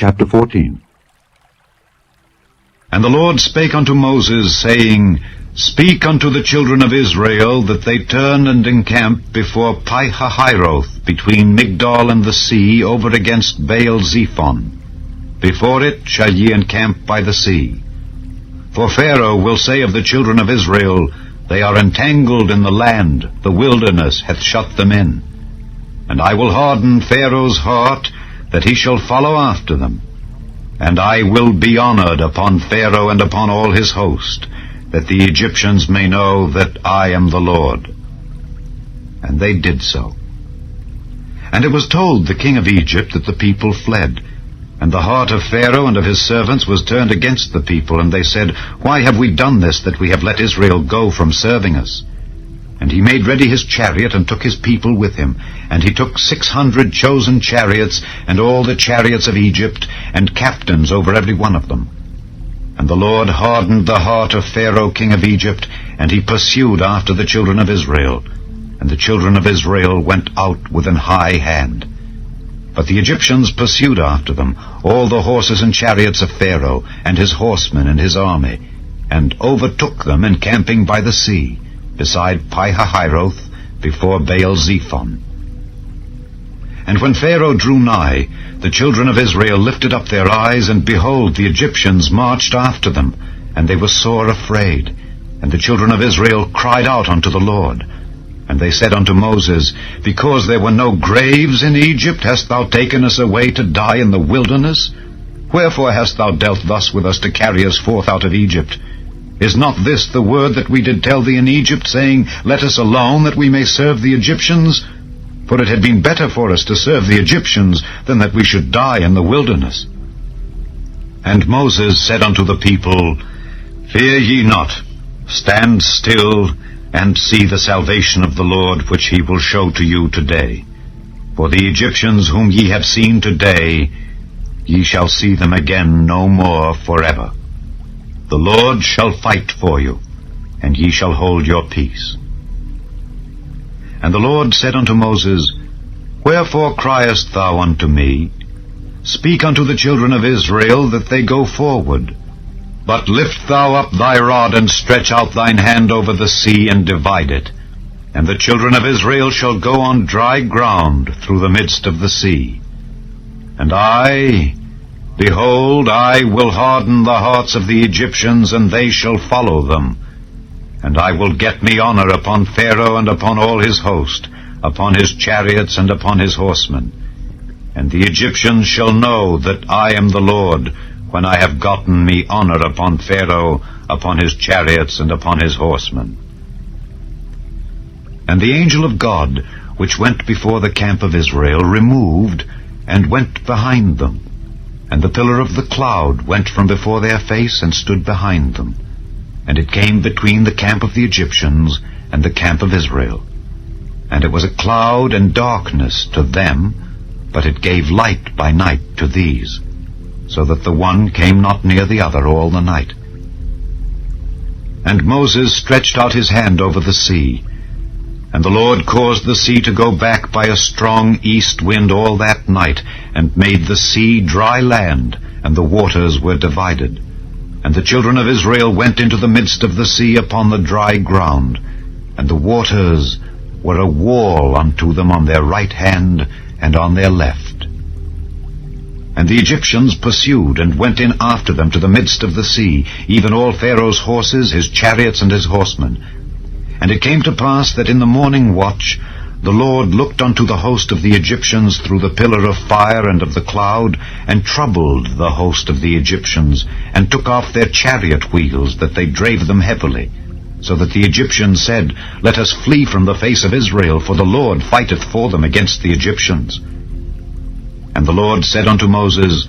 Chapter 14. And the Lord spake unto Moses, saying, Speak unto the children of Israel, that they turn and encamp before Pi-hahiroth, between Migdol and the sea, over against Baal-zephon. Before it shall ye encamp by the sea. For Pharaoh will say of the children of Israel, They are entangled in the land, the wilderness hath shut them in. And I will harden Pharaoh's heart, that he shall follow after them. And I will be honored upon Pharaoh and upon all his host, that the Egyptians may know that I am the Lord. And they did so. And it was told the king of Egypt that the people fled. And the heart of Pharaoh and of his servants was turned against the people, and they said, Why have we done this, that we have let Israel go from serving us? And he made ready his chariot, and took his people with him. And he took 600 chosen chariots, and all the chariots of Egypt, and captains over every one of them. And the Lord hardened the heart of Pharaoh king of Egypt, and he pursued after the children of Israel. And the children of Israel went out with an high hand. But the Egyptians pursued after them, all the horses and chariots of Pharaoh, and his horsemen and his army, and overtook them encamping by the sea, beside Pi-hahiroth, before Baal-zephon. And when Pharaoh drew nigh, the children of Israel lifted up their eyes, and behold, the Egyptians marched after them, and they were sore afraid. And the children of Israel cried out unto the Lord. And they said unto Moses, Because there were no graves in Egypt, hast thou taken us away to die in the wilderness? Wherefore hast thou dealt thus with us to carry us forth out of Egypt? Is not this the word that we did tell thee in Egypt, saying, Let us alone, that we may serve the Egyptians? For it had been better for us to serve the Egyptians, than that we should die in the wilderness. And Moses said unto the people, Fear ye not, stand still, and see the salvation of the Lord, which he will show to you today. For the Egyptians whom ye have seen today, ye shall see them again no more forever. The Lord shall fight for you, and ye shall hold your peace. And the Lord said unto Moses, Wherefore criest thou unto me? Speak unto the children of Israel, that they go forward. But lift thou up thy rod, and stretch out thine hand over the sea, and divide it. And the children of Israel shall go on dry ground through the midst of the sea. And I, behold, I will harden the hearts of the Egyptians, and they shall follow them. And I will get me honor upon Pharaoh and upon all his host, upon his chariots and upon his horsemen. And the Egyptians shall know that I am the Lord, when I have gotten me honor upon Pharaoh, upon his chariots and upon his horsemen. And the angel of God, which went before the camp of Israel, removed, and went behind them. And the pillar of the cloud went from before their face, and stood behind them. And it came between the camp of the Egyptians and the camp of Israel. And it was a cloud and darkness to them, but it gave light by night to these, so that the one came not near the other all the night. And Moses stretched out his hand over the sea, and the Lord caused the sea to go back by a strong east wind all that night, and made the sea dry land, and the waters were divided. And the children of Israel went into the midst of the sea upon the dry ground, and the waters were a wall unto them on their right hand and on their left. And the Egyptians pursued, and went in after them to the midst of the sea, even all Pharaoh's horses, his chariots, and his horsemen. And it came to pass that in the morning watch the Lord looked unto the host of the Egyptians through the pillar of fire and of the cloud, and troubled the host of the Egyptians, and took off their chariot wheels, that they drave them heavily. So that the Egyptians said, Let us flee from the face of Israel, for the Lord fighteth for them against the Egyptians. And the Lord said unto Moses,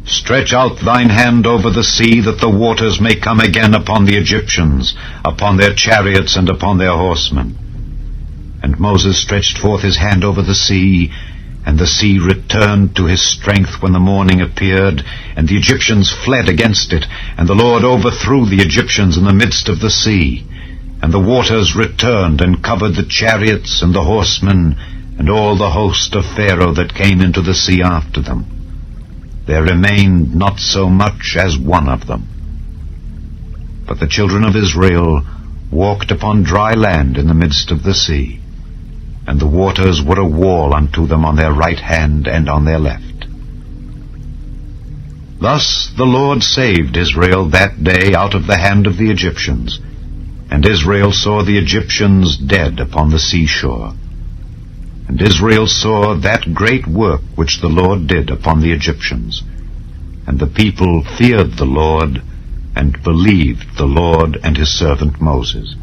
Stretch out thine hand over the sea, that the waters may come again upon the Egyptians, upon their chariots and upon their horsemen. And Moses stretched forth his hand over the sea, and the sea returned to his strength when the morning appeared, and the Egyptians fled against it, and the Lord overthrew the Egyptians in the midst of the sea. And the waters returned, and covered the chariots and the horsemen, and all the host of Pharaoh that came into the sea after them. there remained not so much as one of them. But the children of Israel walked upon dry land in the midst of the sea, and the waters were a wall unto them on their right hand and on their left. Thus the Lord saved Israel that day out of the hand of the Egyptians, and Israel saw the Egyptians dead upon the seashore. And Israel saw that great work which the Lord did upon the Egyptians. And the people feared the Lord, and believed the Lord and his servant Moses.